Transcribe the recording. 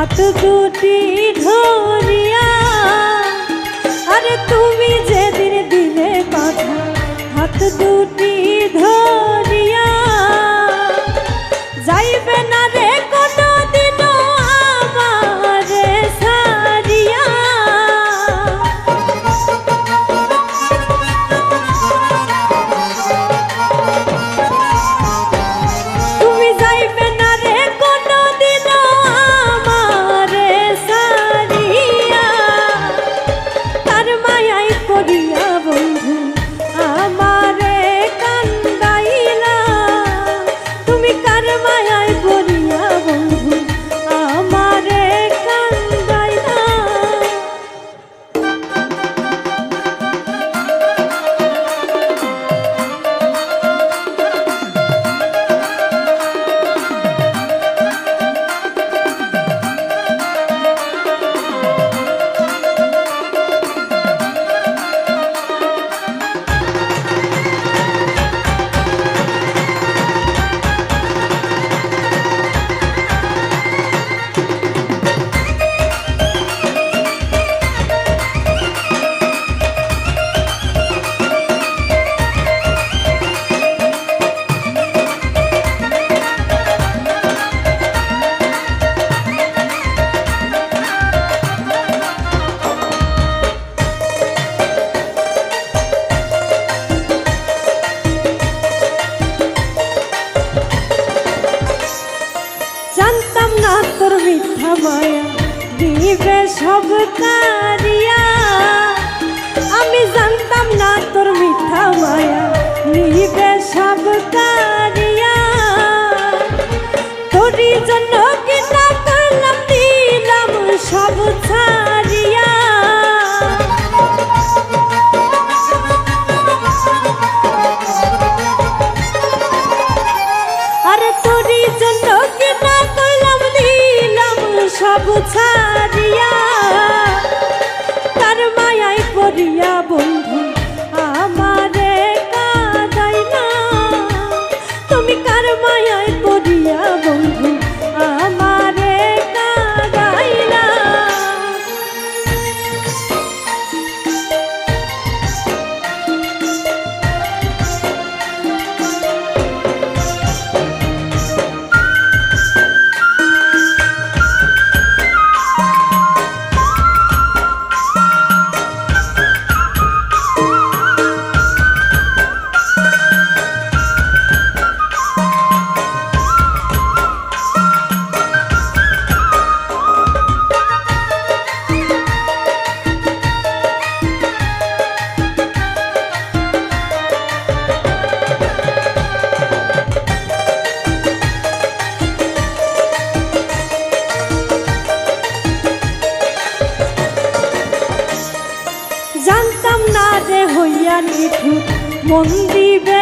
হাত দুটি ধরিয়া, আরে তুমি যেদিন দিলে কথা হাত দুটি ধরিয়া, যাইবে না রে কোনদিন আমারে ছাড়িয়া। তুমি যাইবে না রে কোনদিন আমারে ছাড়িয়া, তার মায়ায় পড়িয়া বন্ধু আমারে কান্দাইলা। তুমি কার মায়ায় পড়িয়া বন্ধু আমারে কান্দাইলা। জানতাম না তোর মিথ্যা মায়া দিবে সব কারিয়া, আমি জানতাম না তোর মিথ্যা মায়া নিবে সব কারিয়া। তোরই জন্য কি না করলাম দিলাম সব ছাড়িয়া। আরে তোরই জন্য কি না করলাম দিলাম সব ছাড়িয়া, তার মায়ায় পড়িয়া বন্ধু আমারে কাঁদাইলা। তুমি কার মায়ায় পড়িয়া বন্ধু আমারে কাঁদাইলা। জানতাম না রে হইয়া নিঠুর মন দিবে